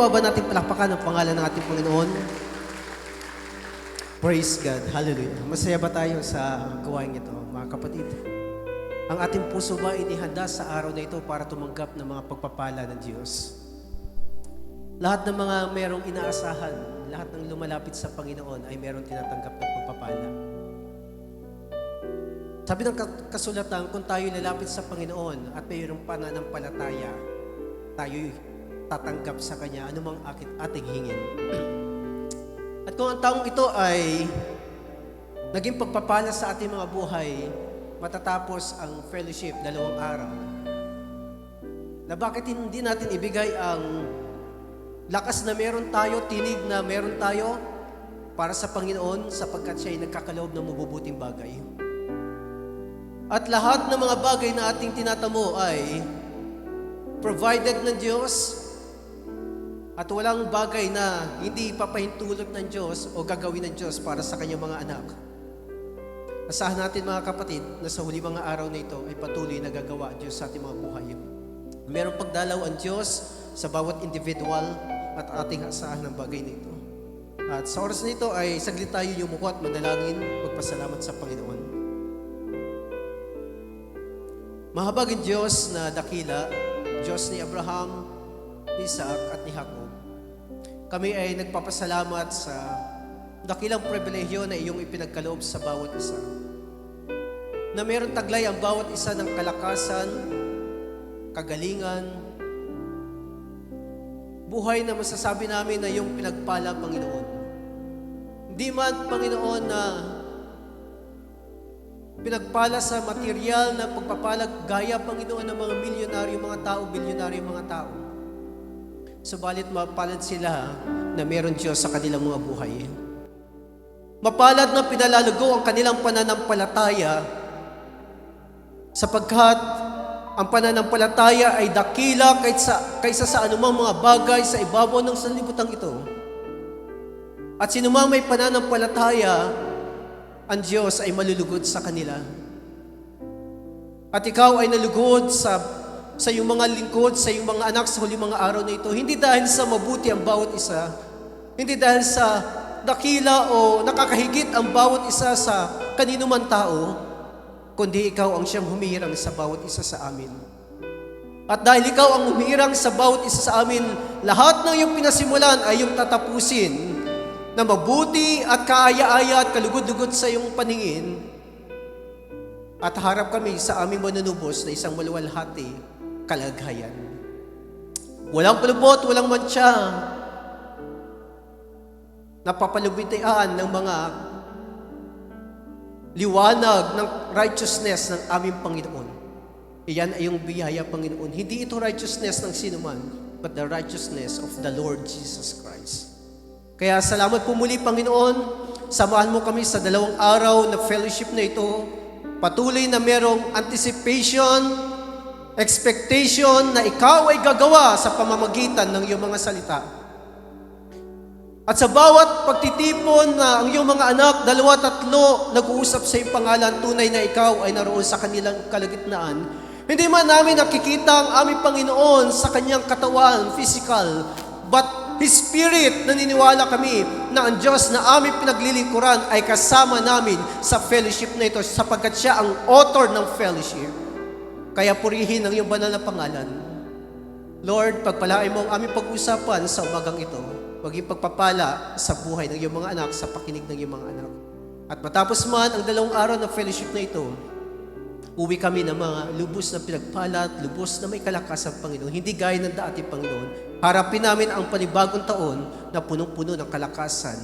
nawa ba natin palakpakan ang pangalan ng ating Panginoon? Praise God. Hallelujah. Masaya ba tayo sa gawain ito, mga kapatid? Ang ating puso ba inihanda sa araw na ito para tumanggap ng mga pagpapala ng Diyos? Lahat ng mga merong inaasahan, lahat ng lumalapit sa Panginoon ay merong tinatanggap ng pagpapala. Sabi ng kasulatan, kung tayo lalapit sa Panginoon at mayroong pananampalataya, tayo'y tatanggap sa Kanya anumang ating hingin. At kung ang taong ito ay naging pagpapala sa ating mga buhay, matatapos ang fellowship 2 araw, na bakit hindi natin ibigay ang lakas na meron tayo, tinig na meron tayo para sa Panginoon sapagkat siya ay nagkakaloob ng mabubuting bagay. At lahat ng mga bagay na ating tinatamo ay provided ng Diyos at walang bagay na hindi ipapahintulot ng Diyos o gagawin ng Diyos para sa kanyang mga anak. Asahan natin mga kapatid na sa huli mga araw na ito ay patuloy na gagawa ang Diyos sa ating mga buhay. Merong pagdalaw ang Diyos sa bawat individual at ating asahan ng bagay na ito. At sa oras na ito ay saglit tayo yumuko at manalangin, magpasalamat sa Panginoon. Mahabagin Diyos na dakila, Diyos ni Abraham, ni Isaac at ni Jacob. Kami ay nagpapasalamat sa dakilang pribilehyo na iyong ipinagkaloob sa bawat isa. Na meron taglay ang bawat isa ng kalakasan, kagalingan, buhay na masasabi namin na iyong pinagpala, Panginoon. Hindi man, Panginoon, na pinagpala sa material na pagpapalag gaya, Panginoon, ng mga milyonaryong mga tao, bilyonaryong mga tao. Subalit mapalad sila na meron Diyos sa kanilang mga buhay. Mapalad na pinalalago ang kanilang pananampalataya sapagkat ang pananampalataya ay dakila kaysa sa anumang mga bagay sa ibabaw ng sanlibutan ito. At sinumang may pananampalataya, ang Diyos ay malulugod sa kanila. At ikaw ay nalugod sa iyong mga lingkod, sa iyong mga anak sa huli mga araw na ito. Hindi dahil sa mabuti ang bawat isa, hindi dahil sa dakila o nakakahigit ang bawat isa sa kanino man tao, kundi ikaw ang siyang humihinang sa bawat isa sa amin. At dahil ikaw ang humihinang sa bawat isa sa amin, lahat ng iyong pinasimulan ay iyong tatapusin na mabuti at kaaya-aya at kalugod-lugod sa iyong paningin. At harap kami sa aming manunubos na isang maluwalhati kalagayan. Walang palubot, walang mantsa, napapalubitian ng mga liwanag ng righteousness ng aming Panginoon. Iyan ay yung biyaya, Panginoon. Hindi ito righteousness ng sinuman, but the righteousness of the Lord Jesus Christ. Kaya salamat po muli, Panginoon. Samahan mo kami sa 2 araw na fellowship na ito. Patuloy na merong anticipation, expectation na ikaw ay gagawa sa pamamagitan ng iyong mga salita. At sa bawat pagtitipon na ang iyong mga anak, 2-3, nag-uusap sa iyong pangalan, tunay na ikaw ay naroon sa kanilang kalagitnaan. Hindi man namin nakikita ang aming Panginoon sa kanyang katawan, physical, but His Spirit, naniniwala kami na ang Diyos na aming pinaglilingkuran ay kasama namin sa fellowship na ito sapagkat siya ang author ng fellowship. Kaya purihin ang iyong banal na pangalan. Lord, pagpalain mo ang aming pag-usapan sa umagang ito. Maging pagpapala sa buhay ng iyong mga anak, sa pakinig ng iyong mga anak. At matapos man ang 2 araw ng fellowship na ito, uwi kami ng mga lubos na pinagpala at lubos na may kalakasan, Panginoon. Hindi gaya ng dati, Panginoon. Harapin namin ang panibagong taon na punong-puno ng kalakasan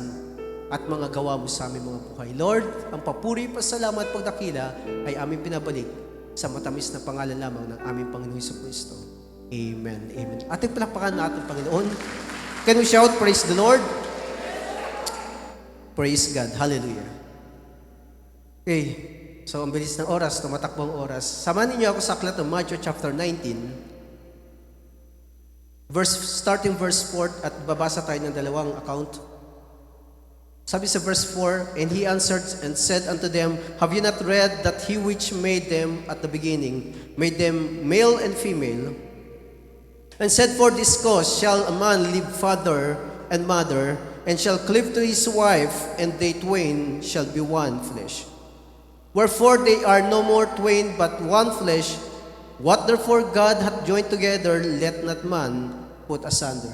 at mga gawa mo sa aming mga buhay. Lord, ang papuri, pasalamat, pagdakila ay aming pinabalik sa matamis na pangalan lamang ng aming Panginoon Jesucristo. Amen. Amen. Ating palakpakan natin, Panginoon. Can we shout, praise the Lord? Praise God. Hallelujah. Okay. So, ang bilis ng oras, tumatakbo ang oras. Samahan niyo ako sa aklat ng Matthew chapter 19. Starting verse 4 at babasa tayo ng 2 account. Sabi sa verse 4, and he answered and said unto them, have you not read that he which made them at the beginning, made them male and female? And said, For this cause shall a man leave father and mother, and shall cleave to his wife, and they twain shall be one flesh. Wherefore they are no more twain, but one flesh. What therefore God hath joined together, let not man put asunder.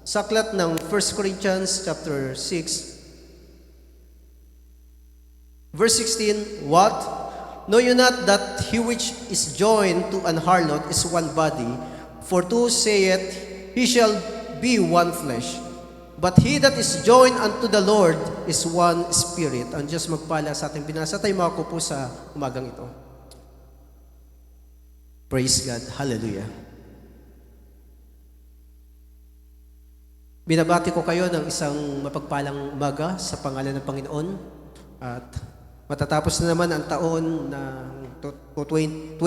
Saklat ng 1 Corinthians chapter 6, verse 16, What? Know you not that he which is joined to an harlot is one body? For two saith, he shall be one flesh. But he that is joined unto the Lord is one spirit. Ang Diyos magpala sa ating binasa. Tayo makupo sa umagang ito. Praise God. Hallelujah. Binabati ko kayo ng isang mapagpalang umaga sa pangalan ng Panginoon. At matatapos na naman ang taon ng 2025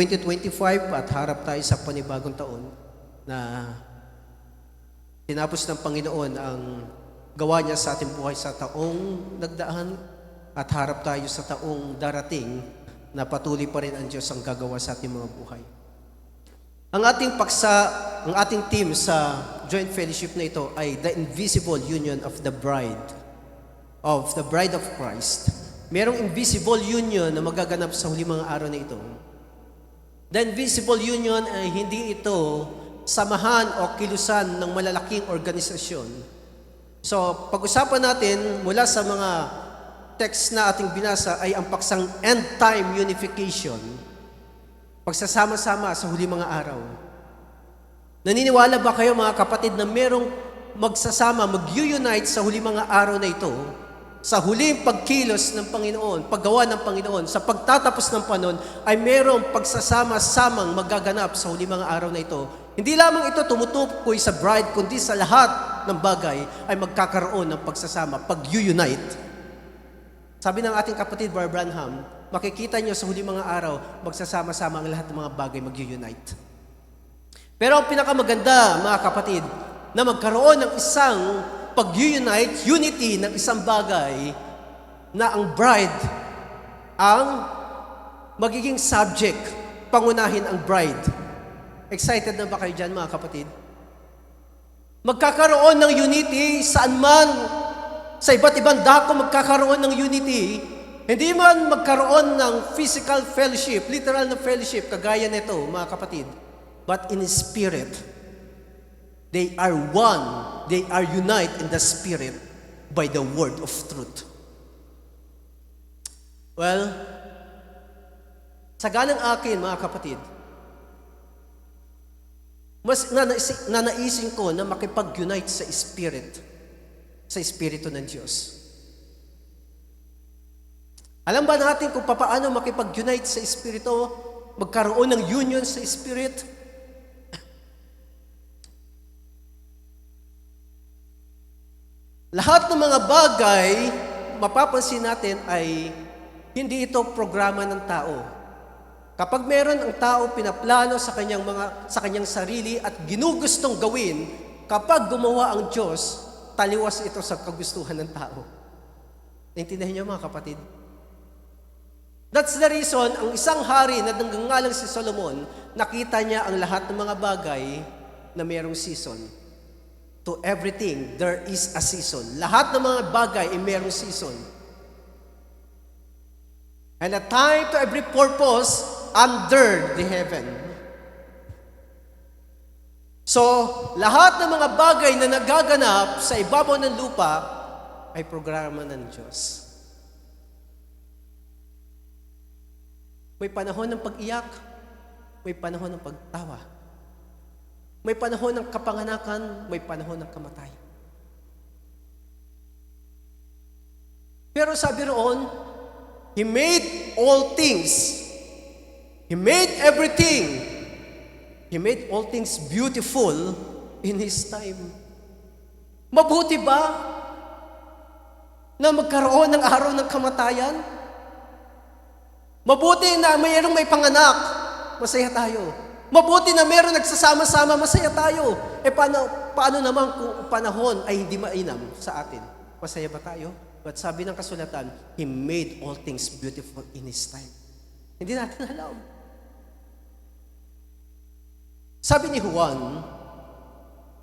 at harap tayo sa panibagong taon na tinapos ng Panginoon ang gawa niya sa ating buhay sa taong nagdaan at harap tayo sa taong darating na patuloy pa rin ang Diyos ang gagawa sa ating mga buhay. Ang ating team sa joint fellowship na ito ay the invisible union of the bride of Christ. Merong invisible union na magaganap sa huli mga araw na ito. The invisible union ay hindi ito samahan o kilusan ng malalaking organisasyon. So, pag-usapan natin mula sa mga text na ating binasa ay ang paksang end time unification. Pagsasama-sama sa huli mga araw. Naniniwala ba kayo mga kapatid na merong magsasama, mag-unite sa huli mga araw na ito, sa huling pagkilos ng Panginoon, paggawa ng Panginoon, sa pagtatapos ng panahon, ay merong pagsasama-samang magaganap sa huli mga araw na ito. Hindi lamang ito tumutukoy sa bride, kundi sa lahat ng bagay ay magkakaroon ng pagsasama, pag-unite. Sabi ng ating kapatid, Brother Branham, makikita nyo sa huli mga araw, magsasama-sama ang lahat ng mga bagay, mag-unite. Pero ang pinakamaganda, mga kapatid, na magkaroon ng isang pag-unite, unity ng isang bagay na ang bride ang magiging subject, pangunahin ang bride. Excited na ba kayo dyan, mga kapatid? Magkakaroon ng unity saan man, sa iba't ibang dako magkakaroon ng unity. Hindi man magkaroon ng physical fellowship, literal na fellowship, kagaya nito, mga kapatid. But in spirit, they are one. They are united in the spirit by the word of truth. Well, sa ganang akin, mga kapatid, mas nanaisin ko na makipag-unite sa spirit, sa espiritu ng Diyos. Alam ba natin kung paano makipag-unite sa espiritu, magkaroon ng union sa spirit? Lahat ng mga bagay, mapapansin natin ay hindi ito programa ng tao. Kapag meron ang tao pinaplano sa kanyang sarili at ginugustong gawin, kapag gumawa ang Diyos, taliwas ito sa kagustuhan ng tao. Naintindihan niyo mga kapatid? That's the reason, ang isang hari na nagngangalang si Solomon, nakita niya ang lahat ng mga bagay na mayroong season. To everything, there is a season. Lahat ng mga bagay ay mayroong season. And a time to every purpose under the heaven. So, lahat ng mga bagay na nagaganap sa ibabaw ng lupa ay programa ng Diyos. May panahon ng pag-iyak, may panahon ng pagtawa. May panahon ng kapanganakan, may panahon ng kamatayan. Pero sabi roon, He made all things. He made everything. He made all things beautiful in His time. Mabuti ba na magkaroon ng araw ng kamatayan? Mabuti na mayroong may panganak, masaya tayo. Mabuti na mayroong nagsasama-sama, masaya tayo. Paano naman kung panahon ay hindi mainam sa atin? Masaya ba tayo? But sabi ng kasulatan, He made all things beautiful in His time. Hindi natin alam. Sabi ni Juan,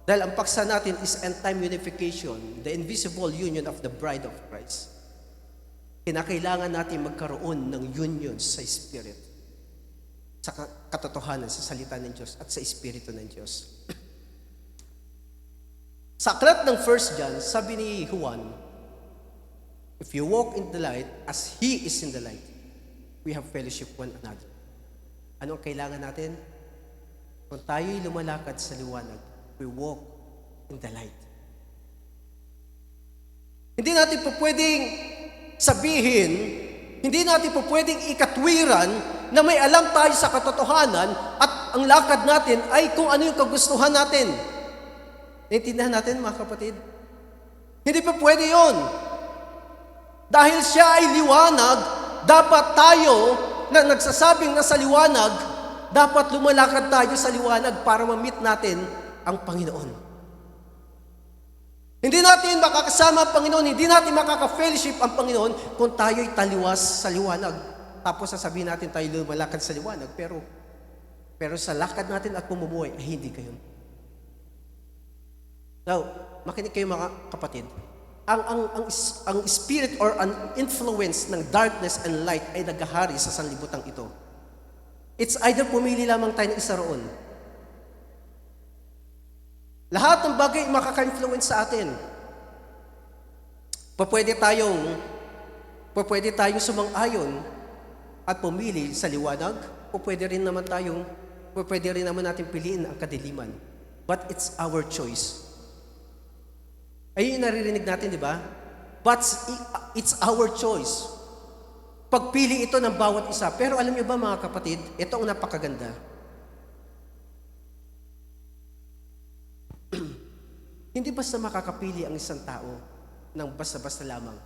Dahil ang paksa natin is end-time unification, the invisible union of the bride of Christ. Kinakailangan natin magkaroon ng union sa Spirit, sa katotohanan, sa salita ng Diyos at sa Espiritu ng Diyos. Sa aklat ng 1 John, sabi ni Juan, if you walk in the light as He is in the light, we have fellowship one another. Anong kailangan natin? Kung tayo'y lumalakad sa liwanag, we walk in the light. Hindi natin po pwedeng sabihin, hindi natin po pwedeng ikatwiran na may alam tayo sa katotohanan at ang lakad natin ay kung ano yung kagustuhan natin. Naintindihan natin, mga kapatid? Hindi pa pwede yon. Dahil siya ay liwanag, dapat tayo na nagsasabing nasa liwanag, dapat lumalakad tayo sa liwanag para ma-meet natin ang Panginoon. Hindi natin makakasama ang Panginoon, hindi natin makaka-fellowship ang Panginoon kung tayo'y taliwas sa liwanag. Tapos sasabihin natin tayo lumalakad sa liwanag, pero sa lakad natin at pumumuhay ay hindi kayo. Now, makinig kayo mga kapatid. Ang spirit or an influence ng darkness and light ay naghahari sa sanlibutan ito. It's either pumili lamang tayo ng isa roon. Lahat ng bagay makaka-influence sa atin. Pwede tayong sumang-ayon at pumili sa liwanag, pwede rin naman natin piliin ang kadiliman. But it's our choice. Ayun yung naririnig natin, di ba? But it's our choice. Pagpili ito ng bawat isa. Pero alam niyo ba mga kapatid, ito ang napakaganda. Hindi basta makakapili ang isang tao ng basta-basta lamang.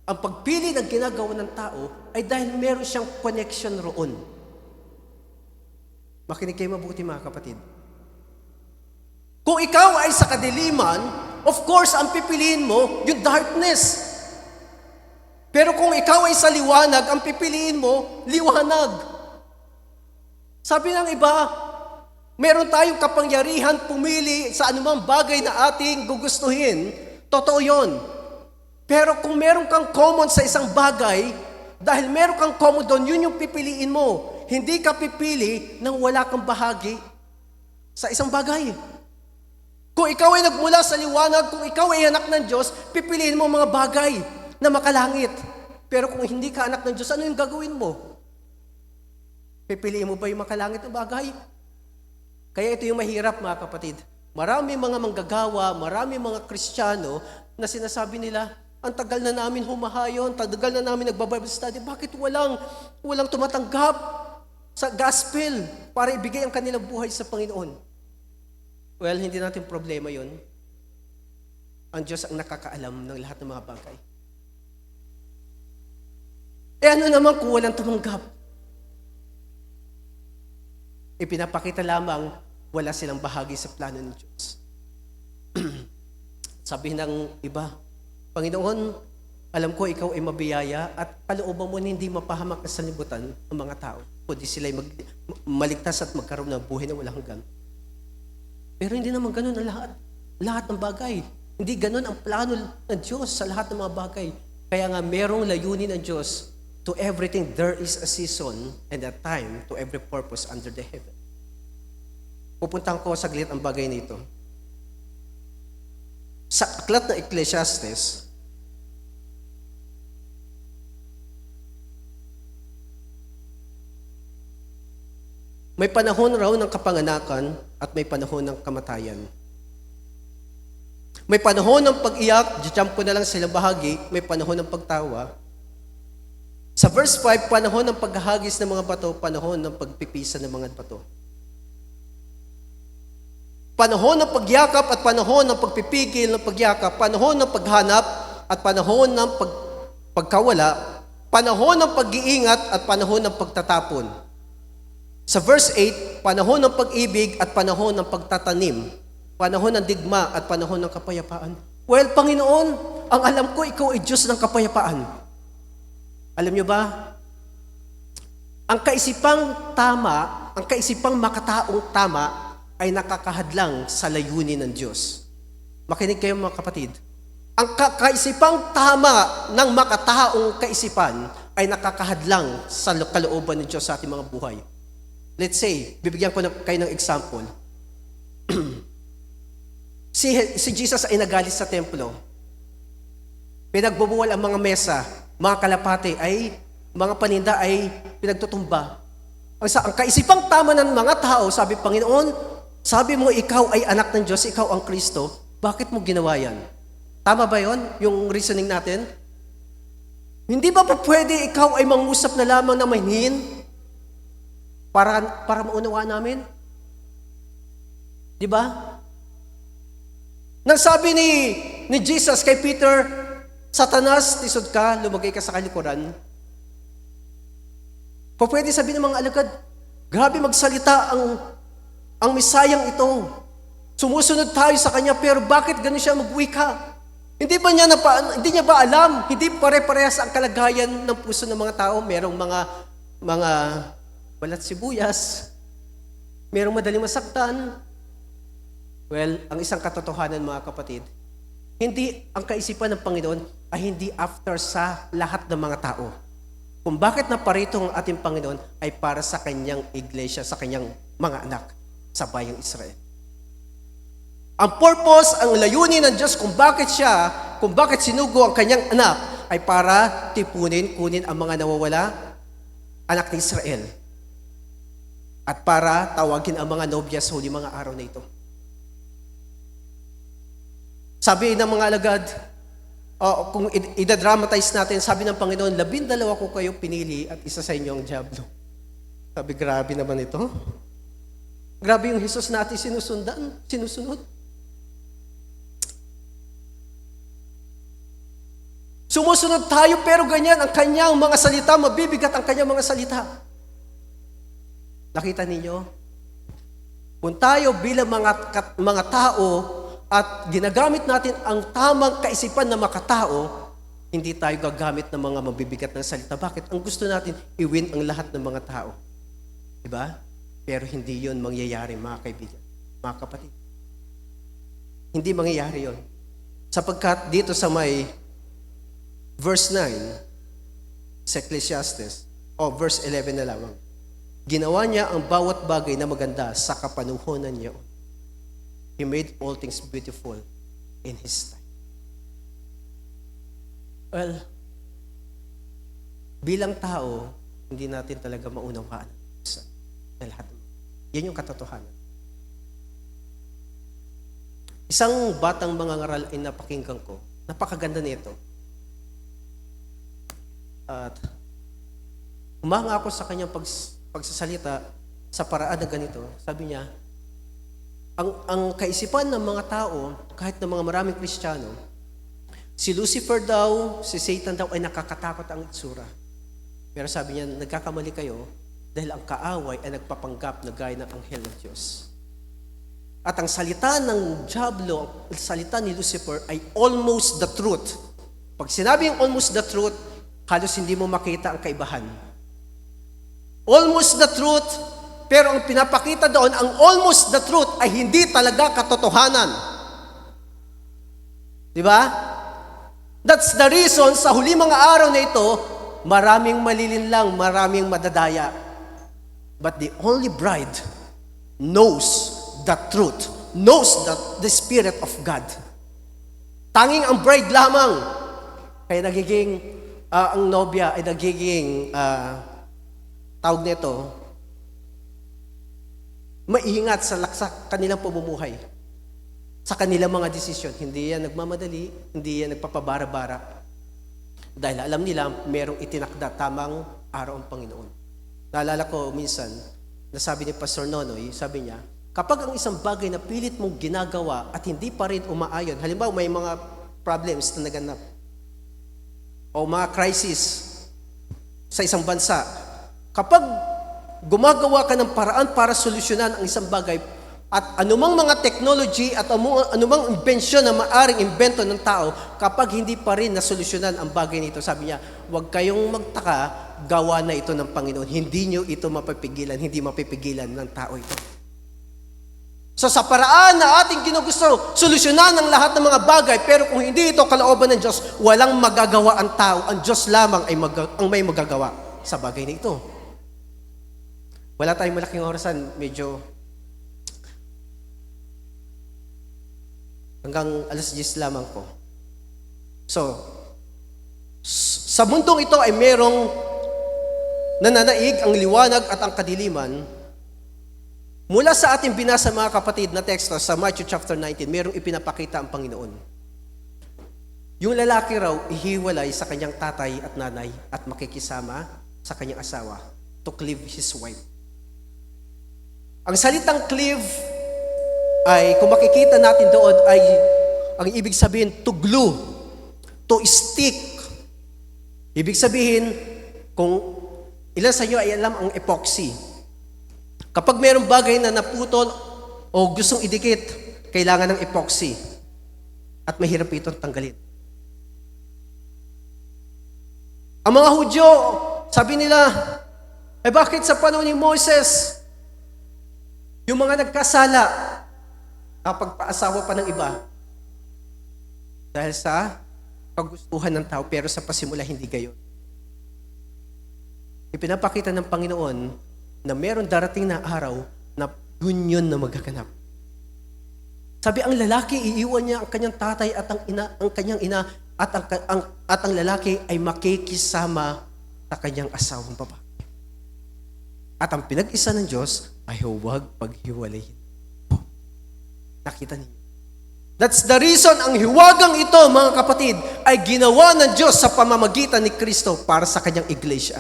Ang pagpili ng ginagawa ng tao ay dahil meron siyang connection roon. Makinig kayo mabuti mga kapatid. Kung ikaw ay sa kadiliman, of course, ang pipiliin mo, yung darkness. Pero kung ikaw ay sa liwanag, ang pipiliin mo, liwanag. Sabi ng iba, meron tayong kapangyarihan pumili sa anumang bagay na ating gugustuhin. Totoo yun. Pero kung meron kang common sa isang bagay, dahil meron kang common doon, yun yung pipiliin mo. Hindi ka pipili nang wala kang bahagi sa isang bagay. Kung ikaw ay nagmula sa liwanag, kung ikaw ay anak ng Diyos, pipiliin mo mga bagay na makalangit. Pero kung hindi ka anak ng Diyos, ano yung gagawin mo? Pipiliin mo ba yung makalangit na bagay? Kaya ito yung mahirap, mga kapatid. Marami mga manggagawa, marami mga Kristiyano na sinasabi nila, ang tagal na namin humahayon, tagal na namin nagbabible study, bakit walang tumatanggap sa gospel para ibigay ang kanilang buhay sa Panginoon? Well, hindi natin problema yon. Ang Diyos ang nakakaalam ng lahat ng mga bagay. Ano naman kung walang tumanggap? Ipinapakita lamang wala silang bahagi sa plano ng Diyos. Sabi ng iba, Panginoon, alam ko ikaw ay mabiyaya at kalooban mo hindi mapahamak sa sanlibutan ang mga tao, kundi sila'y maligtas at magkaroon ng buhay na walang hanggan. Pero hindi naman ganun ang lahat ng bagay. Hindi ganun ang plano ng Diyos sa lahat ng mga bagay. Kaya nga merong layunin ng Diyos. To everything there is a season and a time to every purpose under the heaven. Pupuntahan ko saglit ang bagay nito. Sa aklat na Ecclesiastes, may panahon raw ng kapanganakan at may panahon ng kamatayan. May panahon ng pag-iyak, jump ko na lang silang bahagi, may panahon ng pagtawa. Sa verse 5, panahon ng paghahagis ng mga bato, panahon ng pagpipisa ng mga bato. Panahon ng pagyakap at panahon ng pagpipigil ng pagyakap, panahon ng paghanap at panahon ng pagkawala, panahon ng pag-iingat at panahon ng pagtatapon. Sa verse 8, panahon ng pag-ibig at panahon ng pagtatanim, panahon ng digma at panahon ng kapayapaan. Well, Panginoon, ang alam ko, ikaw ay Diyos ng kapayapaan. Alam niyo ba, ang kaisipang tama, ang kaisipang makataong tama, ay nakakahadlang sa layunin ng Diyos. Makinig kayo mga kapatid. Ang kaisipang tama ng makataong kaisipan ay nakakahadlang sa kalooban ng Diyos sa ating mga buhay. Let's say, bibigyan ko kayo ng example. si Jesus ay nagalit sa templo. Pinagbubuwal ang mga mesa, mga kalapate ay, mga paninda ay pinagtutumba. Ang kaisipang tama ng mga tao, sabi Panginoon, sabi mo ikaw ay anak ng Diyos, ikaw ang Kristo, bakit mo ginawa yan? Tama ba yon? Yung reasoning natin? Hindi ba pwede ikaw ay mangusap na lamang na mahinhin para maunawa namin? Di ba? Nang sabi ni Jesus kay Peter, Satanas, tisod ka, lumagay ka sa kalikuran. Pwede sabihin ng mga alagad, grabe magsalita ang Mesayang ito. Sumusunod tayo sa kanya, pero bakit ganun siya magwika? Hindi niya ba alam? Hindi pare-parehas ang kalagayan ng puso ng mga tao. Merong mga balat sibuyas. Merong madaling masaktan. Well, ang isang katotohanan mga kapatid, hindi ang kaisipan ng Panginoon ay hindi after sa lahat ng mga tao. Kung bakit naparito ang ating Panginoon ay para sa kanyang iglesia, sa kanyang mga anak sa bayang Israel. Ang purpose, ang layunin ng Diyos kung bakit sinugo ang kanyang anak ay para kunin ang mga nawawala, anak ni Israel. At para tawagin ang mga nobya sa huli mga araw na ito. Sabi ng mga alagad, kung idadramatize natin, sabi ng Panginoon, 12 ko kayo pinili at isa sa inyo ang diablo. Sabi, grabe naman ito. Grabe yung Jesus natin sinusunod. Sumusunod tayo pero ganyan ang kanyang mga salita, mabibigat ang kanyang mga salita. Nakita ninyo? Kung tayo bilang mga tao at ginagamit natin ang tamang kaisipan ng makatao, hindi tayo gagamit ng mga mabibigat ng salita. Bakit? Ang gusto natin, i-win ang lahat ng mga tao. Diba? Pero hindi yon mangyayari, mga kaibigan, mga kapatid. Hindi mangyayari yon. Sapagkat dito sa may verse 9 sa Ecclesiastes, verse 11 na lamang, ginawa niya ang bawat bagay na maganda sa kapanuhonan niya. He made all things beautiful in His time. Well, bilang tao, hindi natin talaga maunawaan na lahat. Yan yung katotohanan. Isang batang mangangaral ay napakinggan ko. Napakaganda nito. At umanga ako sa kanyang pagsasalita sa paraan na ganito. Sabi niya, ang kaisipan ng mga tao, kahit ng mga maraming Kristiyano, si Lucifer daw, si Satan daw ay nakakatakot ang itsura. Pero sabi niya, nagkakamali kayo dahil ang kaaway ay nagpapanggap na gaya ng anghel ng Diyos. At ang salita ng diablo, ang salita ni Lucifer ay almost the truth. Pag sinabing almost the truth, halos hindi mo makita ang kaibahan. Almost the truth, pero ang pinapakita doon, ang almost the truth ay hindi talaga katotohanan. Di ba? That's the reason sa huli mga araw na ito, maraming malilinlang, maraming madadaya. But the only bride knows the truth, knows the Spirit of God. Tanging ang bride lamang, kaya nagiging, ang nobya ay nagiging, tawag nito, maingat sa kanilang pamumuhay, sa kanilang mga desisyon. Hindi yan nagmamadali, hindi yan nagpapabara-bara. Dahil alam nila, merong itinakda tamang araw ang Panginoon. Naalala ko minsan, nasabi ni Pastor Nonoy, sabi niya, kapag ang isang bagay na pilit mong ginagawa at hindi pa rin umaayon, halimbawa may mga problems na naganap, o mga crisis sa isang bansa, kapag gumagawa ka ng paraan para solusyonan ang isang bagay at anumang mga technology at anumang imbensyon na maaring imbento ng tao, kapag hindi pa rin nasolusyonan ang bagay nito, sabi niya, huwag kayong magtaka, gawa na ito ng Panginoon. Hindi nyo ito mapipigilan, hindi mapipigilan ng tao ito. So sa paraan na ating ginugusto, solusyonan ang lahat ng mga bagay, pero kung hindi ito kalooban ng Diyos, walang magagawa ang tao. Ang Diyos lamang ay ang may magagawa sa bagay na ito. Wala tayong malaking orasan, medyo hanggang 10:00 lamang po. So, sa mundong ito ay merong nananaig ang liwanag at ang kadiliman. Mula sa ating binasa mga kapatid na teksto sa Matthew chapter 19, merong ipinapakita ang Panginoon. Yung lalaki raw ihiwalay sa kanyang tatay at nanay at makikisama sa kanyang asawa to cleave his wife. Ang salitang cleave ay, kung makikita natin doon, ay ang ibig sabihin to glue, to stick. Ibig sabihin, kung ilan sa inyo ay alam ang epoxy. Kapag mayroong bagay na naputol o gustong idikit, kailangan ng epoxy. At mahirap itong tanggalin. Ang mga Hudyo, sabi nila, bakit sa panahon ni Moses, yung mga nagkasala, kapag-paasawa pa ng iba, dahil sa kagustuhan ng tao, pero sa pasimula hindi gayon. Ipinapakita ng Panginoon na meron darating na araw na union na magaganap. Sabi, ang lalaki, iiwan niya ang kanyang tatay at ang kanyang ina at ang lalaki ay makikisama sa kanyang asawang babae. At ang pinag-isa ng Diyos ay huwag paghiwalayin. Nakita niyo? That's the reason ang hiwagang ito, mga kapatid, ay ginawa ng Diyos sa pamamagitan ni Kristo para sa kanyang iglesia.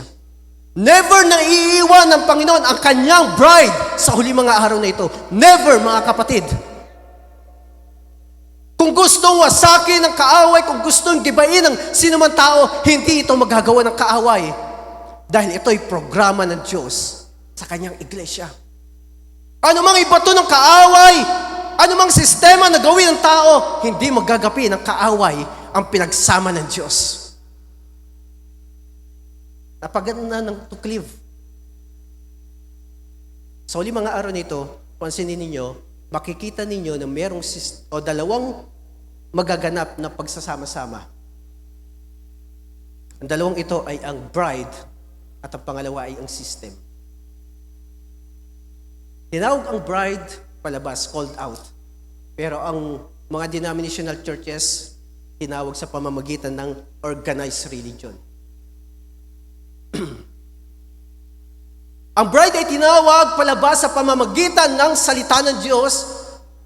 Never na iiwan ng Panginoon ang kanyang bride sa huli mga araw na ito. Never, mga kapatid. Kung gustong wasakin ng kaaway, kung gustong gibain ng sinumang tao, hindi ito magagawa ng kaaway. Dahil ito'y programa ng Diyos sa kanyang iglesia. Ano mang ibato ng kaaway, ano mang sistema na gawin ng tao, hindi magagapi ng kaaway ang pinagsama ng Diyos. Napaganda ng to cleave. Sa huli mga araw nito, pansinin ninyo, makikita ninyo na merong dalawang magaganap na pagsasama-sama. Ang dalawang ito ay ang bride at ang pangalawa ay ang system. Tinawag ang bride palabas, called out. Pero ang mga denominational churches, tinawag sa pamamagitan ng organized religion. Ang bride ay tinawag palabas sa pamamagitan ng salita ng Diyos,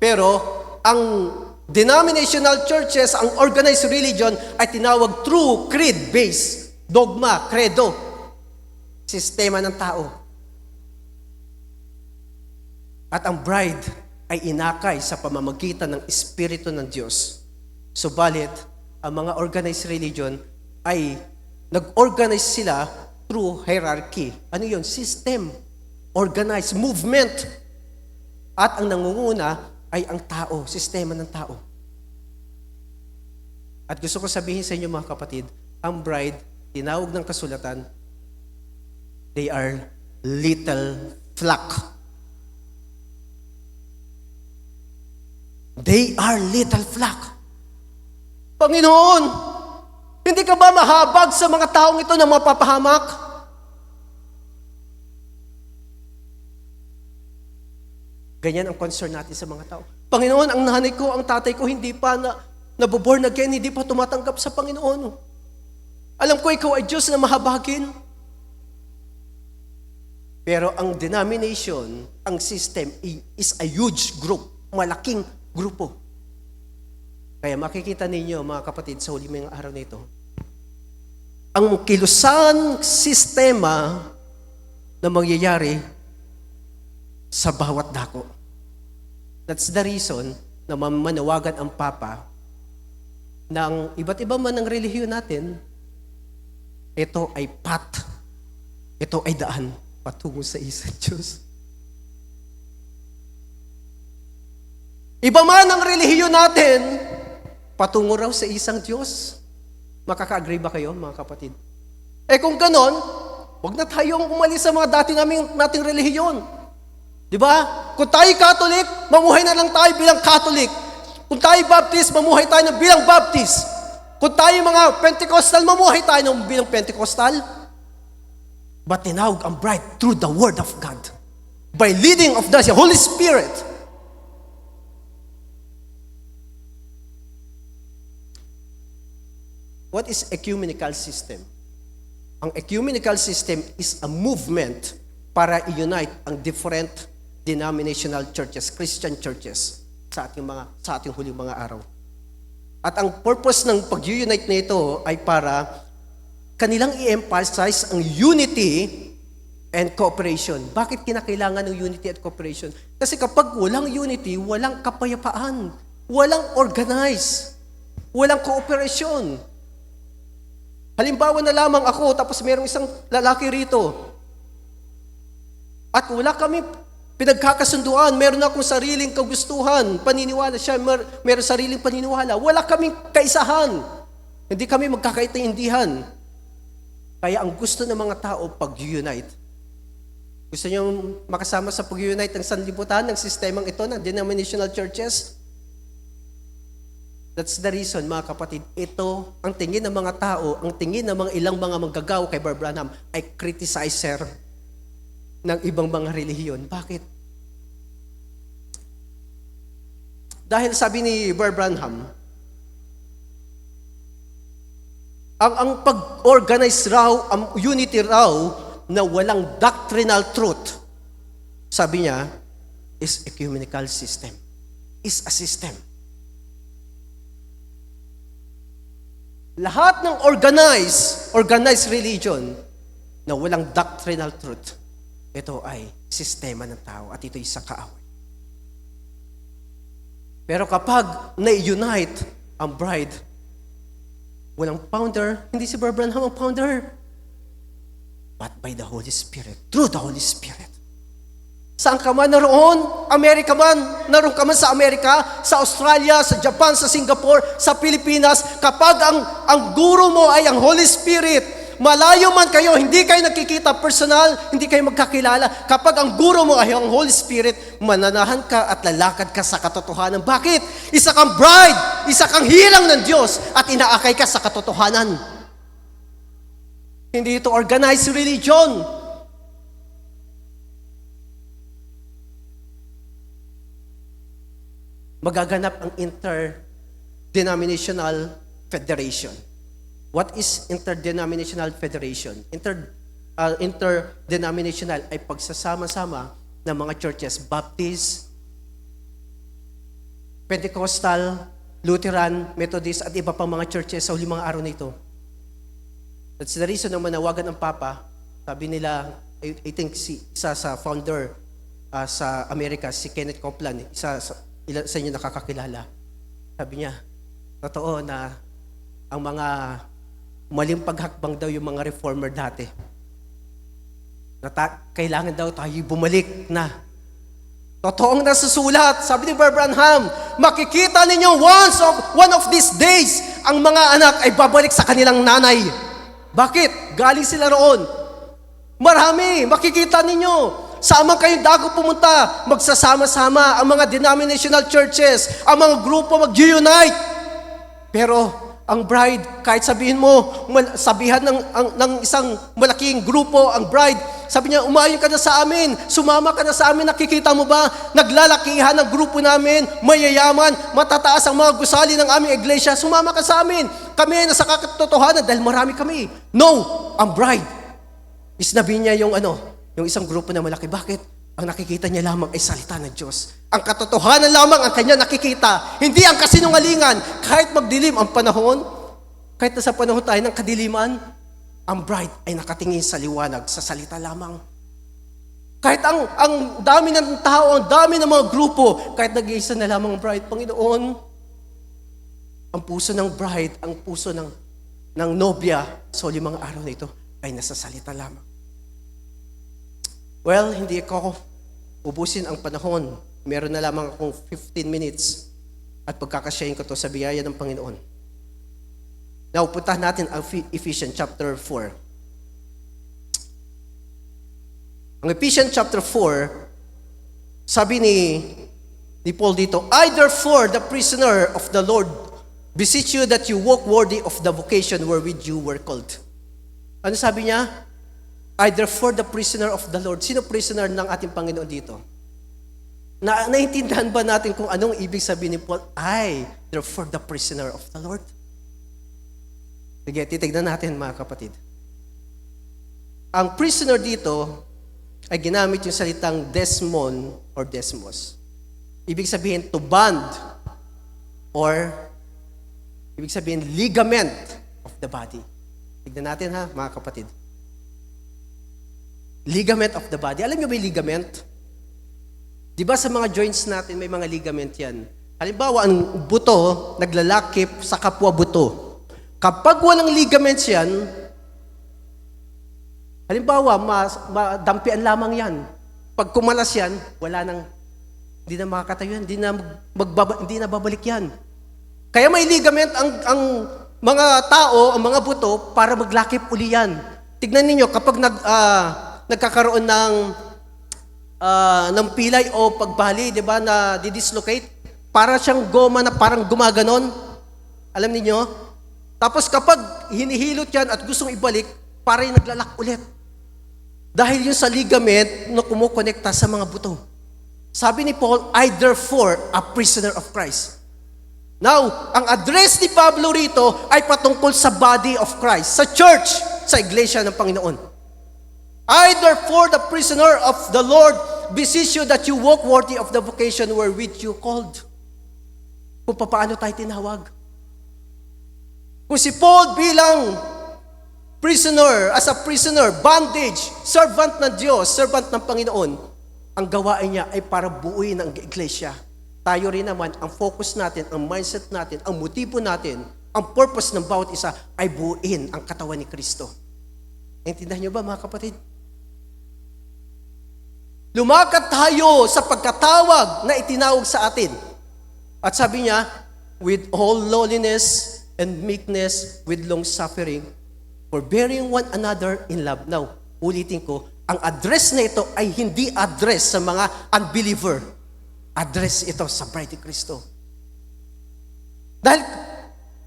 pero ang denominational churches, ang organized religion, ay tinawag through creed-based, dogma, credo, sistema ng tao. At ang bride ay inakay sa pamamagitan ng Espiritu ng Diyos. Subalit, ang mga organized religion ay nag-organize sila through hierarchy. Ano yun? System. Organized. Movement. At ang nangunguna ay ang tao. Sistema ng tao. At gusto ko sabihin sa inyo mga kapatid, ang bride, tinawag ng kasulatan, they are little flock. They are little flock. Panginoon, hindi ka ba mahabag sa mga taong ito na mapapahamak? Ganyan ang concern natin sa mga tao. Panginoon, ang nanay ko, ang tatay ko, hindi pa naboborn again, hindi pa tumatanggap sa Panginoon. Alam ko ikaw ay Diyos na mahabagin. Pero ang denomination, ang system, is a huge group, malaking grupo. Kaya makikita ninyo, mga kapatid, sa huli mga araw na ito, ang kilusan sistema na mangyayari sa bawat dako. That's the reason na manawagan ang Papa ng iba't iba man ang relihiyon natin, ito ay path, ito ay daan patungo sa isang Diyos. Iba man ang relihiyon natin, patungo raw sa isang Diyos. Makaka-agree ba kayo, mga kapatid? Kung ganon, huwag na tayong umalis sa mga dati nating relihiyon. Di ba? Kung tayo Catholic, mamuhay na lang tayo bilang Catholic. Kung tayo Baptist, mamuhay tayo na bilang Baptist. Kung tayo mga Pentecostal, mamuhay tayo ng bilang Pentecostal. But tinawag ang bride through the Word of God. By leading of the Holy Spirit. What is ecumenical system? Ang ecumenical system is a movement para i-unite ang different denominational churches, Christian churches, sa ating huling mga araw. At ang purpose ng pag-unite na ito ay para kanilang i-emphasize ang unity and cooperation. Bakit kinakailangan ng unity at cooperation? Kasi kapag walang unity, walang kapayapaan, walang organize, walang cooperation. Halimbawa na lamang ako, tapos mayroong isang lalaki rito. At wala kami pinagkakasunduan. Meron akong sariling kagustuhan, paniniwala siya, meron sariling paniniwala. Wala kaming kaisahan. Hindi kami magkakaintindihan. Kaya ang gusto ng mga tao, pag-unite. Gusto niyo makasama sa pag-unite ng sanlibutan, ng sistemang ito, ng denominational churches? That's the reason, mga kapatid, ito, ang tingin ng mga tao, ang tingin ng mga ilang mga manggagawa kay Brother Branham ay criticizer ng ibang mga relihiyon. Bakit? Dahil sabi ni Brother Branham, ang pag-organize raw, ang unity raw na walang doctrinal truth, sabi niya, is ecumenical system. Is a system. Lahat ng organized religion na walang doctrinal truth, ito ay sistema ng tao at ito ay sa kaaway. Pero kapag na-unite ang bride, walang founder, hindi si Brother Branham ang founder, but by the Holy Spirit, through the Holy Spirit. Saan ka man naroon, Amerika man, naroon ka man sa Amerika, sa Australia, sa Japan, sa Singapore, sa Pilipinas, kapag ang guro mo ay ang Holy Spirit, malayo man kayo, hindi kayo nakikita personal, hindi kayo magkakilala, kapag ang guro mo ay ang Holy Spirit, mananahan ka at lalakad ka sa katotohanan. Bakit? Isa kang bride, isa kang hilang ng Diyos, at inaakay ka sa katotohanan. Hindi ito organized religion. Magaganap ang interdenominational federation. What is interdenominational federation? Interdenominational ay pagsasama-sama ng mga churches, Baptist, Pentecostal, Lutheran, Methodist, at iba pang mga churches sa huling mga araw na ito. That's the reason na manawagan ng Papa, sabi nila, I think isa sa founder sa Amerika, si Kenneth Copeland, isa ilan sa inyo nakakakilala. Sabi niya, totoo na ang mga maling paghakbang daw yung mga reformer dati. Kailangan daw tayo bumalik na. Totoong nasa sulat, sabi ni Brother Branham, makikita ninyo one of these days, ang mga anak ay babalik sa kanilang nanay. Bakit? Galing sila roon. Marami, makikita ninyo. Saan man kayong dago pumunta, magsasama-sama ang mga denominational churches, ang mga grupo mag-unite. Pero ang bride, kahit sabihin mo, sabihan ng isang malaking grupo, ang bride, sabi niya, umayon ka na sa amin, sumama ka na sa amin, nakikita mo ba, naglalakihan ang grupo namin, mayayaman, matataas ang mga gusali ng aming iglesia, sumama ka sa amin, kami ay nasa katotohanan dahil marami kami. No, ang bride, isnabi niya yung isang grupo na malaki. Bakit? Ang nakikita niya lamang ay salita ng Diyos. Ang katotohanan lamang ang kanya nakikita. Hindi ang kasinungalingan. Kahit magdilim ang panahon, kahit nasa panahon tayo ng kadiliman, ang bride ay nakatingin sa liwanag, sa salita lamang. Kahit ang dami ng tao, ang dami ng mga grupo, kahit nag-iisa na lamang ang bride, Panginoon, ang puso ng bride, ang puso ng nobya sa limang araw na ito ay nasa salita lamang. Well, hindi ako ubusin ang panahon. Meron na lamang akong 15 minutes at pagkakasyahin ko to sa biyaya ng Panginoon. Now, puntahan natin ang Ephesians chapter 4. Ang Ephesians chapter 4, Sabi ni Paul dito, I therefore, the prisoner of the Lord, beseech you that you walk worthy of the vocation wherewith you were called. Ano sabi niya? I therefore, the prisoner of the Lord. Sino prisoner ng ating Panginoon dito? Naintindihan ba natin kung anong ibig sabihin ni Paul? I therefore, the prisoner of the Lord. Sige, titignan natin mga kapatid. Ang prisoner dito ay ginamit yung salitang desmon or desmos. Ibig sabihin to bond or ibig sabihin ligament of the body. Tignan natin ha, mga kapatid. Ligament of the body. Alam niyo ba yung ligament? Di ba sa mga joints natin may mga ligament yan? Halimbawa, ang buto naglalakip sa kapwa buto. Kapag walang ligaments yan, halimbawa, madampian lamang yan. Pag kumalas yan, wala nang, hindi na makakatayo yan, hindi na babalik yan. Kaya may ligament ang mga tao, ang mga buto, para maglakip uli yan. Tignan ninyo, kapag nagkakaroon ng pilay o pagbali, di ba, na didislocate, para siyang goma na parang gumaganon. Alam niyo? Tapos kapag hinihilot yan at gustong ibalik, para yung naglalak ulit. Dahil yun sa ligament na kumukonekta sa mga buto. Sabi ni Paul, I therefore, a prisoner of Christ. Now, ang address ni Pablo rito ay patungkol sa body of Christ, sa church, sa iglesia ng Panginoon. I therefore, the prisoner of the Lord, beseech you that you walk worthy of the vocation wherewith you called. Kung paano tayo tinawag. Kung si Paul bilang prisoner, as a prisoner, bondage, servant ng Diyos, servant ng Panginoon, ang gawain niya ay para buuin ang iglesia. Tayo rin naman, ang focus natin, ang mindset natin, ang motibo natin, ang purpose ng bawat isa ay buuin ang katawan ni Kristo. Naintindihan niyo ba mga kapatid? Lumakad tayo sa pagkatawag na itinawag sa atin. At sabi niya, with all lowliness and meekness, with long suffering, forbearing one another in love. Now, ulitin ko, ang address na ito ay hindi address sa mga unbeliever. Address ito sa bride ni Kristo. Dahil,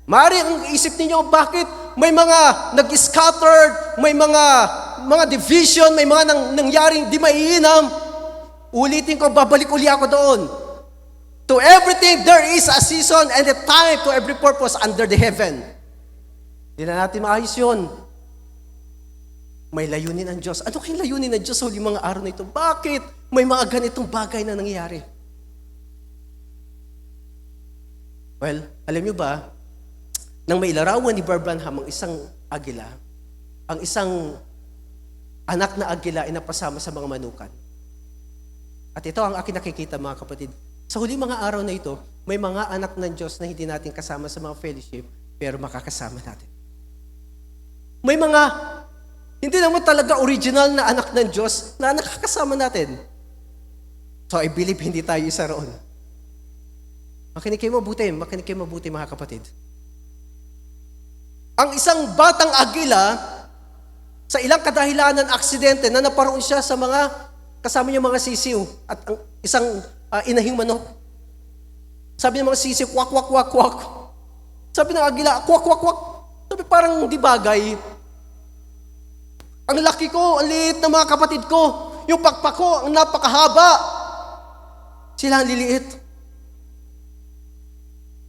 maaari ang isip ninyo, bakit may mga nag-scattered, may mga division, may mga nangyaring di maiinam. Ulitin ko, babalik uli ako doon. To everything, there is a season and a time to every purpose under the heaven. Hindi na natin maayos yun. May layunin ng Diyos. Ano kayong layunin ng Diyos sa huling mga araw na ito? Bakit may mga ganitong bagay na nangyayari? Well, alam niyo ba, nang mailarawan ni Brother Branham ang isang agila, ang isang anak na agila ay napasama sa mga manukan. At ito ang aking nakikita mga kapatid. Sa huling mga araw na ito, may mga anak ng Diyos na hindi natin kasama sa mga fellowship, pero makakasama natin. May mga hindi naman talaga original na anak ng Diyos na nakakasama natin. So I believe hindi tayo isa roon. Makinig kayo mabuti mga kapatid. Ang isang batang agila, sa ilang kadahilanan, aksidente, na naparoon siya sa mga, kasama niya mga sisiw, at ang isang inahing manok. Sabi ng mga sisiw, kwak, kwak, kwak, kwak. Sabi ng agila, kwak, kwak, kwak. Sabi parang di bagay. Ang laki ko, ang liit ng mga kapatid ko. Yung pakpak ko, ang napakahaba. Sila ang liliit.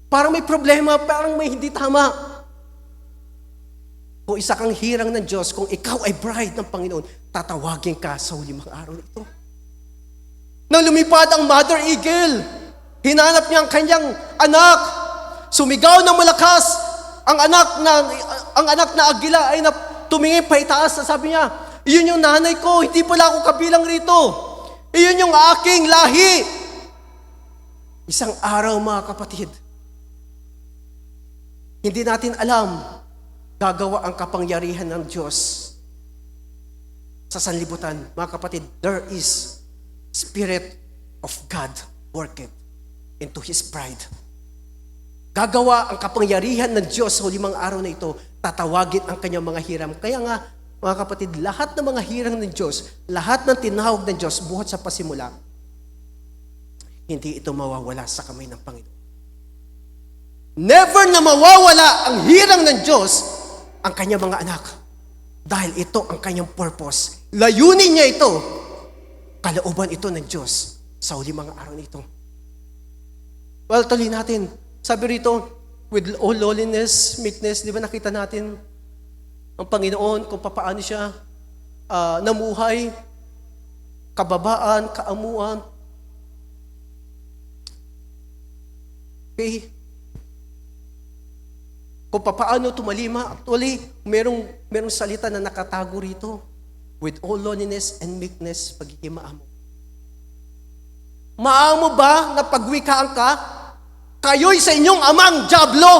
Parang may problema, parang may hindi tama. Kung isa kang hirang ng Diyos, kung ikaw ay bride ng Panginoon, tatawagin ka sa huling mga araw na ito. Nang lumipad ang mother eagle, hinanap niya ang kanyang anak. Sumigaw ng malakas, ang anak na agila ay tumingin pa itaas na sabi niya, iyon yung nanay ko, hindi pala ako kabilang rito. Iyon yung aking lahi. Isang araw mga kapatid, hindi natin alam, gagawa ang kapangyarihan ng Diyos sa sanlibutan. Mga kapatid, there is Spirit of God working into His bride. Gagawa ang kapangyarihan ng Diyos sa huling mga araw na ito, tatawagin ang kanyang mga hiram. Kaya nga, mga kapatid, lahat ng mga hirang ng Diyos, lahat ng tinawag ng Diyos, buhat sa pasimula, hindi ito mawawala sa kamay ng Panginoon. Never na mawawala ang hirang ng Diyos ang kanyang mga anak. Dahil ito ang kanyang purpose. Layunin niya ito. Kalooban ito ng Diyos sa huli mga araw nito. Well, tuloy natin. Sabi rito, with all lowliness, meekness, di ba nakita natin ang Panginoon kung paano siya namuhay, kababaan, kaamuan. Okay? Kung paano tumalima, actually, merong salita na nakatago rito. With all lowliness and meekness, pagiging maamo. Maamo ba na pagwikaan ka? Kayo'y sa inyong amang dyablo.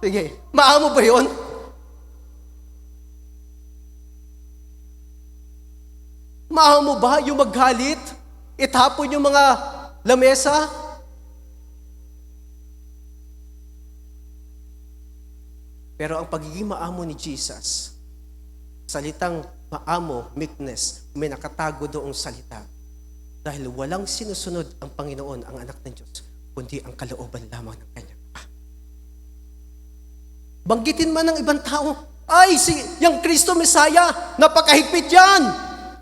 Sige, maamo ba yon? Maamo ba yung maggalit? Itapon yung mga lamesa? Pero ang pagiging maamo ni Jesus, salitang maamo, meekness, may nakatago doong salita. Dahil walang sinusunod ang Panginoon, ang anak ng Diyos, kundi ang kalooban lamang ng kanyang Ama. Banggitin man ng ibang tao, ay, yung Kristo Mesaya, napakahigpit yan.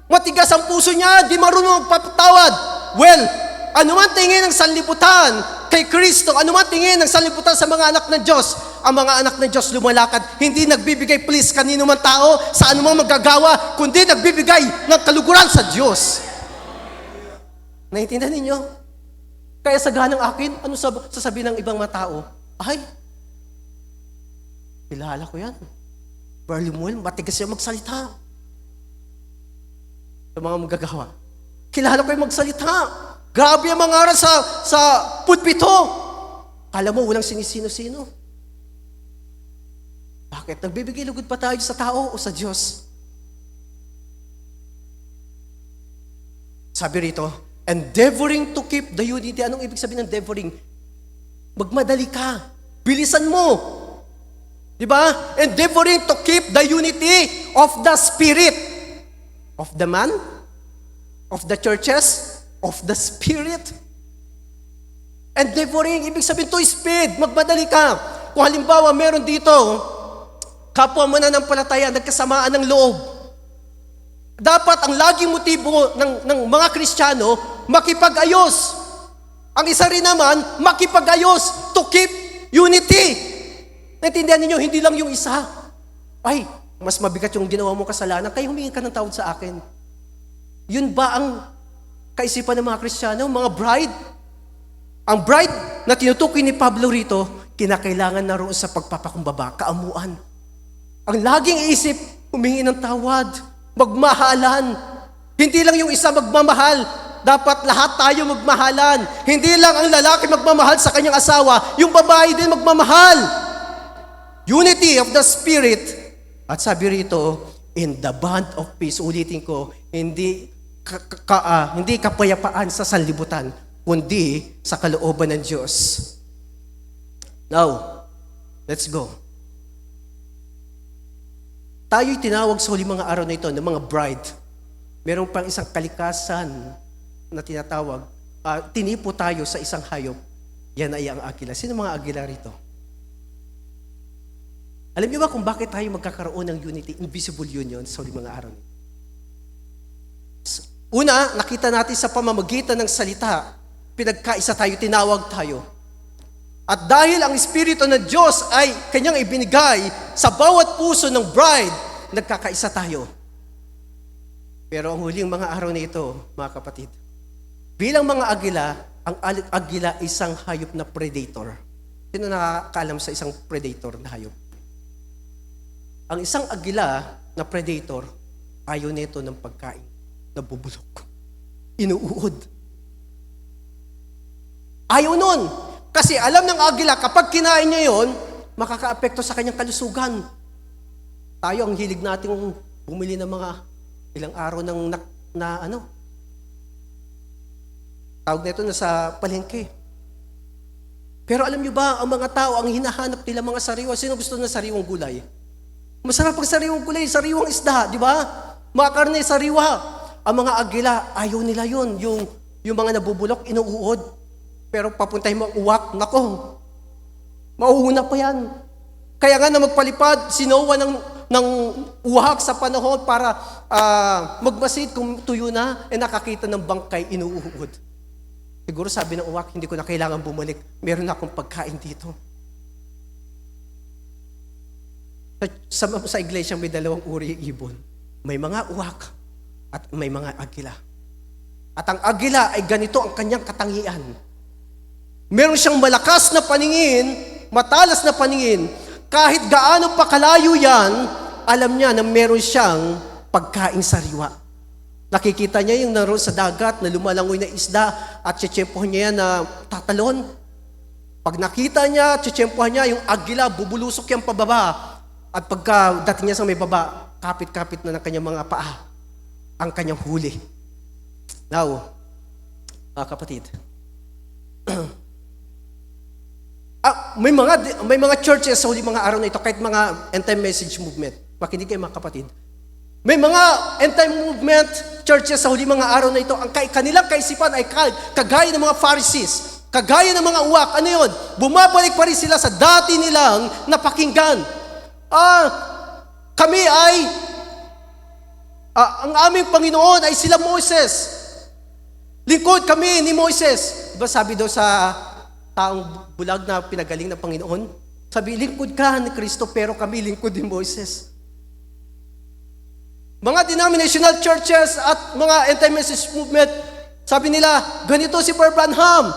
Matigas ang puso niya, di marunong magpapatawad. Well, ano man tingin ng sanlibutan kay Kristo, ano man tingin ng sanlibutan sa mga anak ng Diyos, ang mga anak ng Diyos lumalakad, hindi nagbibigay please kanino man tao, sa anumang magagawa, kundi nagbibigay ng kaluguran sa Diyos. Naiintindihan ninyo? Kaya sa ganang akin, ano sasabihin ng ibang mga tao? Ay, kilala ko yan. Barley Muel, matigas siya magsalita. Sa mga magagawa. Kilala ko yung magsalita. Grabe ang mga aral sa pulpito. Kala mo, walang sinisino-sino. Bakit? Nagbibigay lugod pa tayo sa tao o sa Diyos? Sabi rito, endeavoring to keep the unity. Anong ibig sabihin ng endeavoring? Magmadali ka. Bilisan mo. Diba? Endeavoring to keep the unity of the Spirit. Of the man? Of the churches? Of the Spirit? Endeavoring, ibig sabihin to speed. Magmadali ka. Kung halimbawa, meron dito, kapwa mo na ng palataya, nagkasamaan ng loob. Dapat ang laging motibo ng mga Kristiyano, makipag-ayos. Ang isa rin naman, makipag-ayos to keep unity. Naintindihan ninyo, hindi lang yung isa. Ay, mas mabigat yung ginawa mo kasalanan, kaya humingi ka ng tawad sa akin. Yun ba ang kaisipan ng mga Kristiyano, mga bride? Ang bride na tinutukoy ni Pablo rito, kinakailangan na roon sa pagpapakumbaba, kaamuan. Ang laging isip, humingi ng tawad, magmahalan. Hindi lang yung isa magmamahal, dapat lahat tayo magmahalan. Hindi lang ang lalaki magmamahal sa kanyang asawa, yung babae din magmamahal. Unity of the Spirit. At sabi rito, in the bond of peace, ulitin ko, hindi kapayapaan sa sanlibutan, kundi sa kalooban ng Diyos. Now, let's go. Tayo'y tinawag sa huli mga araw na ito ng mga bride. Meron pang isang kalikasan na tinatawag. Tinipo tayo sa isang hayop. Yan ay ang agila. Sino mga agila rito? Alam niyo ba kung bakit tayo magkakaroon ng unity, invisible union sa huli mga araw nito? Una, nakita natin sa pamamagitan ng salita, pinagkaisa tayo, tinawag tayo. At dahil ang Espiritu ng Diyos ay kanyang ibinigay sa bawat puso ng bride, nagkakaisa tayo. Pero ang huling mga araw na ito, mga kapatid, bilang mga agila, ang agila isang hayop na predator. Sino nakakaalam sa isang predator na hayop? Ang isang agila na predator, ayaw nito ng pagkain, nabubulok, inuuod. Ayaw nun. Kasi alam ng agila, kapag kinain niya yon, makaka-apekto sa kanyang kalusugan. Tayo, ang hilig nating bumili ng mga ilang araw ng tawag na ito na sa palengke. Pero alam niyo ba, ang mga tao, ang hinahanap nila mga sariwa, sino gusto ng sariwang gulay? Masarap pag sariwang gulay, sariwang isda, di ba? Mga karne, sariwa. Ang mga agila, ayaw nila yon, yung Yung mga nabubulok, inuuod. Pero papuntahin mo ang uwak, nako, mauuna pa yan. Kaya nga na magpalipad, si Noah ng uhak sa panahon para magmasid kung tuyo na, nakakita ng bangkay, inuuod. Siguro sabi ng uwak, hindi ko na kailangan bumalik. Meron na akong pagkain dito. Sa iglesia may dalawang uri ng ibon. May mga uwak at may mga agila. At ang agila ay ganito ang kanyang katangian. Meron siyang malakas na paningin, matalas na paningin. Kahit gaano pa kalayo yan, alam niya na meron siyang pagkain sariwa. Nakikita niya yung naroon sa dagat na lumalangoy na isda at tsitsempohan niya yan na tatalon. Pag nakita niya, tsitsempohan niya yung agila, bubulusok yan pababa. At pagka dating niya sa may baba, kapit-kapit na ng kanyang mga paa ang kanyang huli. Now, mga kapatid, may mga churches sa huli mga araw na ito, kahit mga end-time message movement. Makinig kayo mga kapatid. May mga end-time movement churches sa huli mga araw na ito, ang kanilang kaisipan ay kagaya ng mga Pharisees, kagaya ng mga uwak. Ano yun? Bumabalik pa rin sila sa dati nilang napakinggan. Kami ay, ang aming Panginoon ay sila Moses. Lingkod kami ni Moises. Diba sabi daw sa taong bulag na pinagaling ng Panginoon? Sabi, lingkod ka ni Kristo, pero kami lingkod ni Moises. Mga denominational churches at mga anti-message movement, sabi nila, ganito si Brother Branham.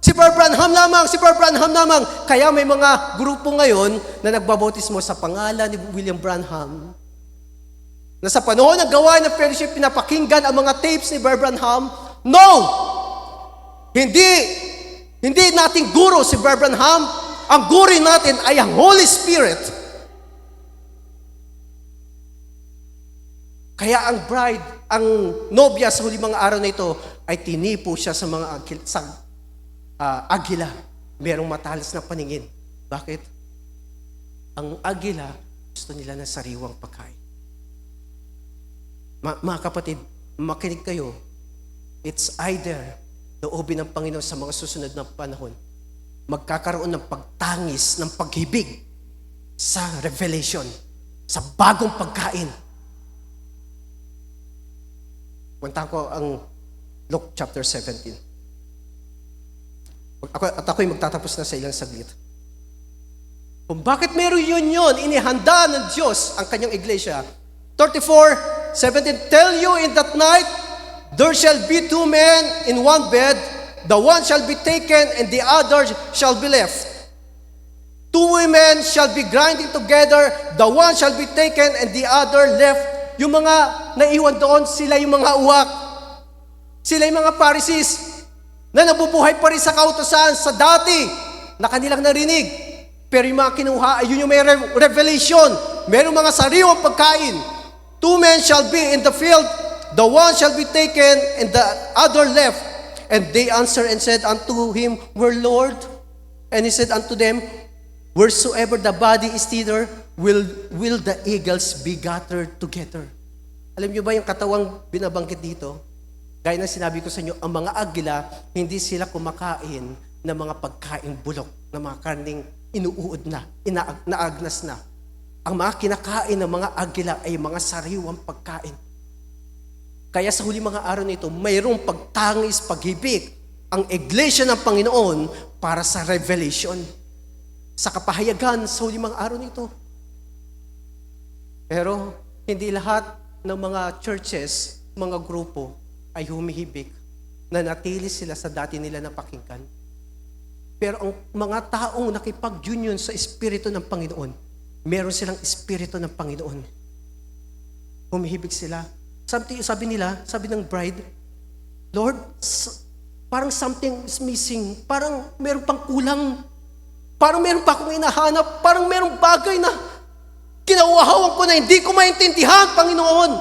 Si Brother Branham lamang, si Brother Branham lamang. Kaya may mga grupo ngayon na nagbabautismo sa pangalan ni William Branham. Na sa panahon ng gawain ng fellowship, pinapakinggan ang mga tapes ni Brother Branham. No! Hindi nating guro si Brother Branham. Ang guro natin ay ang Holy Spirit. Kaya ang bride, ang nobya sa huli mga araw na ito, ay tinipo siya sa mga agila. Merong matalas na paningin. Bakit? Ang agila, gusto nila ng sariwang pagkain. Mga kapatid, makinig kayo. It's either loobin ng Panginoon sa mga susunod na panahon, magkakaroon ng pagtangis, ng pag-ibig sa revelation, sa bagong pagkain. Punta ko ang Luke chapter 17. Ako'y magtatapos na sa ilang saglit. Kung bakit meron yun, inihanda ng Diyos ang kanyang iglesia. 34:17, tell you in that night, there shall be two men in one bed, the one shall be taken and the other shall be left. Two women shall be grinding together, the one shall be taken and the other left. Yung mga naiwan doon, sila yung mga uwak. Sila yung mga Pharisees na nabubuhay pa rin sa kautusan sa dati na kanilang narinig. Pero yung mga kinuha, yun yung may revelation. Merong mga sariwang pagkain. Two men shall be in the field, the one shall be taken, and the other left. And they answered and said unto him, Where, Lord? And he said unto them, Wheresoever the body is thither, will the eagles be gathered together. Alam niyo ba yung katawang binabanggit dito? Gaya na sinabi ko sa inyo, ang mga agila, hindi sila kumakain ng mga pagkain bulok, ng mga karning inuuod na, naagnas na. Ang mga kinakain ng mga agila ay mga sariwang pagkain. Kaya sa huli mga araw nito, mayroong pagtangis, pag-ibig ang iglesia ng Panginoon para sa revelation, sa kapahayagan sa huli mga araw nito. Pero hindi lahat ng mga churches, mga grupo ay humihibik na natili sila sa dati nila na pakinggan. Pero ang mga taong nakipag-union sa Espiritu ng Panginoon, meron silang Espiritu ng Panginoon. Humihibik sila. Sabi nila, sabi ng bride, Lord, parang something is missing. Parang meron pang kulang. Parang meron pa akong hinahanap. Parang merong bagay na kinawahawan ko na hindi ko maintindihan, Panginoon.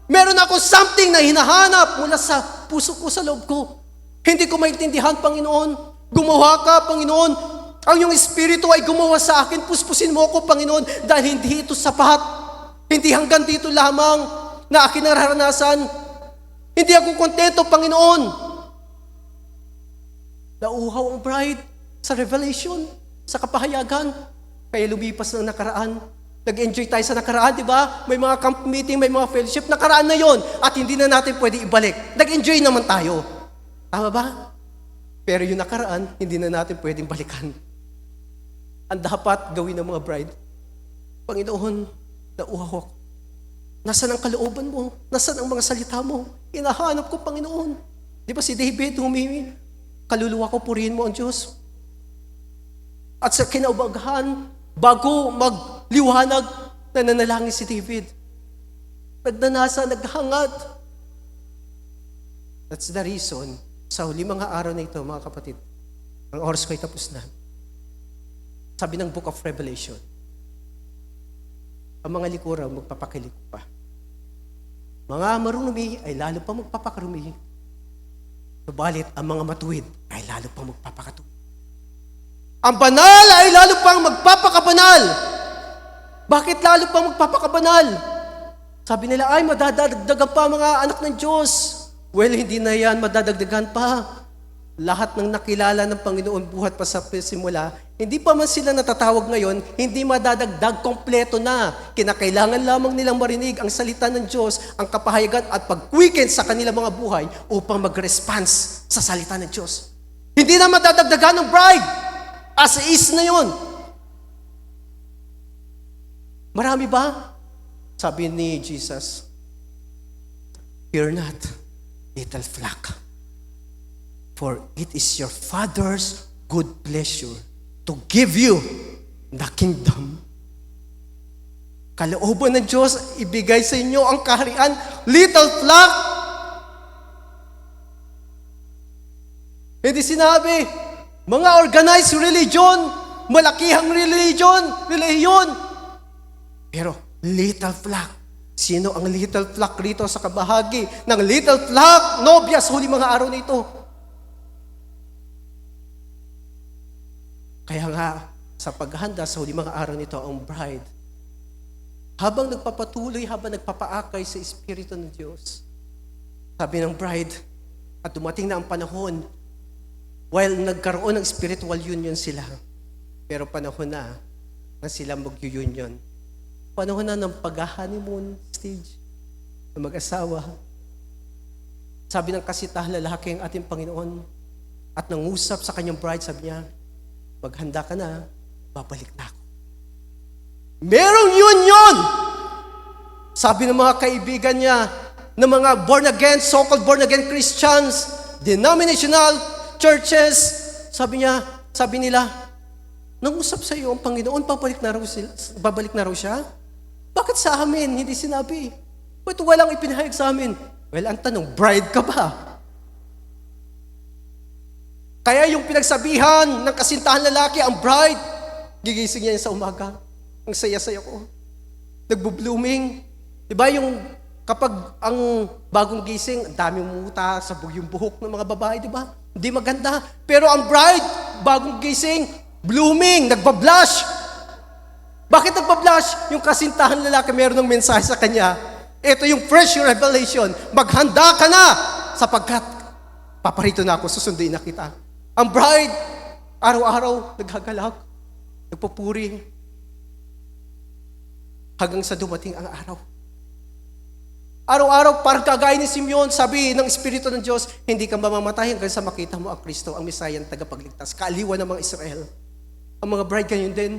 Meron ako something na hinahanap mula sa puso ko, sa loob ko. Hindi ko maintindihan, Panginoon. Gumawa ka, Panginoon. Ang iyong Espiritu ay gumawa sa akin. Puspusin mo ako, Panginoon, dahil hindi ito sapat. Hindi hanggang dito lamang na aking nararanasan. Hindi ako kontento, Panginoon. Nauuhaw ang bride sa revelation, sa kapahayagan. Kaya lumipas ng nakaraan. Nag-enjoy tayo sa nakaraan, di ba? May mga camp meeting, may mga fellowship. Nakaraan na yon at hindi na natin pwede ibalik. Nag-enjoy naman tayo. Tama ba? Pero yung nakaraan, hindi na natin pwedeng balikan. Ang dapat gawin ng mga bride, Panginoon, nauuhaw ako. Nasaan ang kalooban mo? Nasaan ang mga salita mo? Hinahanap ko, Panginoon. Di ba si David, kaluluwa ko, purihin mo ang Diyos. At sa kinaubagahan, bago magliwanag, nananalangin si David. Nagdanasa, naghangad. That's the reason, sa huli mga araw na ito, mga kapatid, ang oras ko'y tapos na. Sabi ng Book of Revelation, ang mga likuran magpapakilig pa. Mga marunumi ay lalo pa magpapakarumi. Subalit ang mga matuwid ay lalo pa magpapakatuwid. Ang banal ay lalo pang magpapakabanal. Bakit lalo pang magpapakabanal? Sabi nila, ay madadagdagan pa mga anak ng Diyos. Well, hindi na yan madadagdagan pa. Lahat ng nakilala ng Panginoon buhat pa sa simula, hindi pa man sila natatawag ngayon, hindi madadagdag, kompleto na. Kinakailangan lamang nilang marinig ang salita ng Diyos, ang kapahayagan at pag-quicken sa kanilang mga buhay upang mag-response sa salita ng Diyos. Hindi na madadagdagan ng bride. As is na yon. Marami ba? Sabi ni Jesus, fear not, little flock. For it is your Father's good pleasure to give you the kingdom. Kalooban ng Diyos, ibigay sa inyo ang kaharian, little flock. Hindi sinabi, mga organized religion, malakihang religion. Pero little flock. Sino ang little flock rito sa kabahagi ng little flock? Nobya sa huli mga araw na ito. Kaya nga, sa paghahanda sa huli mga araw nito, ang bride, habang nagpapatuloy, habang nagpapaakay sa Espiritu ng Diyos, sabi ng bride, at dumating na ang panahon, while nagkaroon ng spiritual union sila, pero panahon na sila mag-union. Panahon na ng pag-honeymoon stage ng mag-asawa. Sabi ng kasitah lalaki ang ating Panginoon, at nangusap sa kanyang bride, sabi niya, maghanda ka na, babalik na ako. Merong union! Sabi ng mga kaibigan niya, ng mga born-again, so-called born-again Christians, denominational churches, sabi nila, nangusap sa iyo ang Panginoon, babalik na raw siya? Bakit sa amin? Hindi sinabi. Ba't walang ipinahayag sa amin? Well, ang tanong, bride ka ba? Kaya yung pinagsabihan ng kasintahan lalaki, ang bride, gigising niya sa umaga. Ang saya-saya ko. Nagbo-blooming. Diba yung kapag ang bagong gising, ang daming muta, sabog yung buhok ng mga babae, diba? Hindi maganda. Pero ang bride, bagong gising, blooming, nagbablush. Bakit nagbablush? Yung kasintahan lalaki, meron ng mensahe sa kanya. Ito yung fresh revelation. Maghanda ka na sapagkat paparito na ako, susunduin na kita. Ang bride, araw-araw, naghagalak, nagpupuri, hanggang sa dumating ang araw. Araw-araw, parang kagaya ni Simeon, sabi ng Espiritu ng Diyos, hindi ka mamamatay hanggang sa makita mo ang Kristo, ang Messiah, ang tagapagligtas, kaaliwan ng mga Israel. Ang mga bride ganyan din,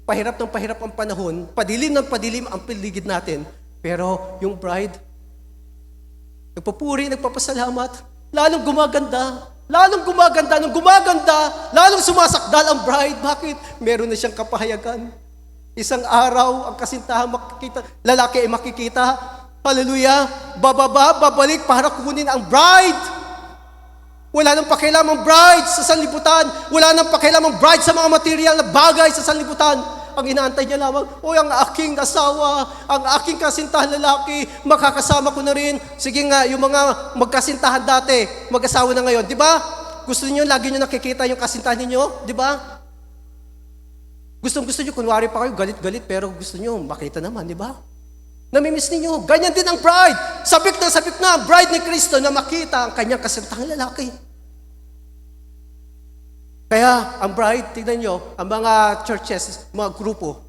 pahirap ng pahirap ang panahon, padilim ng padilim ang paligid natin, pero yung bride, nagpupuri, nagpapasalamat, lalong gumaganda, nung gumaganda, lalong sumasakdal ang bride. Bakit? Meron na siyang kapahayagan. Isang araw, ang kasintahan makikita, lalaki ay makikita, hallelujah, babalik para kunin ang bride. Wala nang pakialam ang bride sa sanlibutan. Wala nang pakialam ang bride sa mga material na bagay sa sanlibutan. Ang inaantay niya lamang, ang aking asawa, ang aking kasintahan lalaki, makakasama ko na rin. Sige nga, yung mga magkasintahan dati, mag-asawa na ngayon, di ba? Gusto niyo lagi niyo nakikita yung kasintahan niyo, di ba? Gusto niyo, kunwari pa kayo, galit-galit, pero gusto niyo makita naman, di ba? Namimiss niyo. Ganyan din ang bride. Sabik na ang bride ni Kristo na makita ang kanyang kasintahang lalaki. Kaya ang bride, tignan nyo, ang mga churches, mga grupo,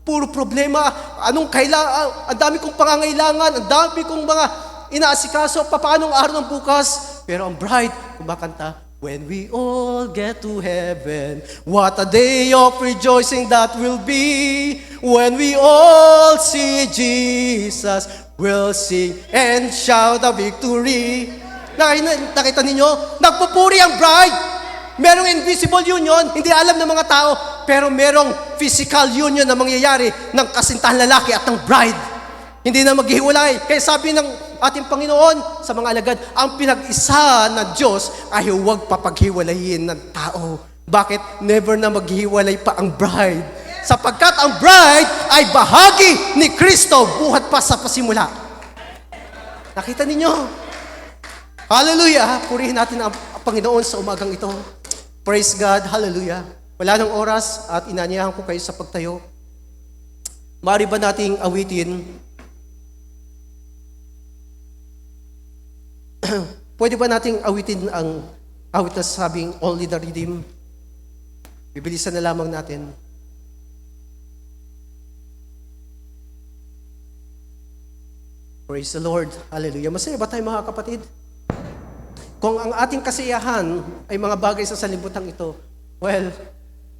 puro problema, anong kailangan, ang dami kong pangangailangan, ang dami kong mga inaasikaso, papaanong araw ng bukas. Pero ang bride, kumakanta, when we all get to heaven, what a day of rejoicing that will be. When we all see Jesus, we'll sing and shout a victory. Nakita ninyo, nagpupuri ang bride. Merong invisible union, hindi alam ng mga tao, pero merong physical union na mangyayari ng kasintahan lalaki at ng bride. Hindi na maghiwalay. Kaya sabi ng ating Panginoon sa mga alagad, ang pinag-isa ng Diyos ay huwag papaghiwalayin ng tao. Bakit? Never na maghiwalay pa ang bride. Sapagkat ang bride ay bahagi ni Kristo buhat pa sa pasimula. Nakita ninyo? Hallelujah! Purihin natin ang Panginoon sa umagang ito. Praise God. Hallelujah. Wala nang oras at inanyahan ko kayo sa pagtayo. Maaari ba nating awitin? Pwede ba nating awitin ang awit na sabing Only the Redeemed? Bibilisan na lamang natin. Praise the Lord. Hallelujah. Masaya ba tayo mga kapatid? Kung ang ating kasiyahan ay mga bagay sa sanlibutan ito, well,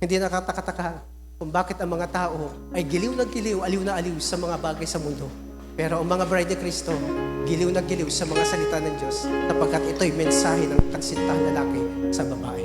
hindi nakataka-taka kung bakit ang mga tao ay giliw na giliw, aliw na aliw sa mga bagay sa mundo. Pero ang mga bride ni Kristo, giliw na giliw sa mga salita ng Diyos sapagkat ito'y mensahe ng kasintahan lalaki sa babae.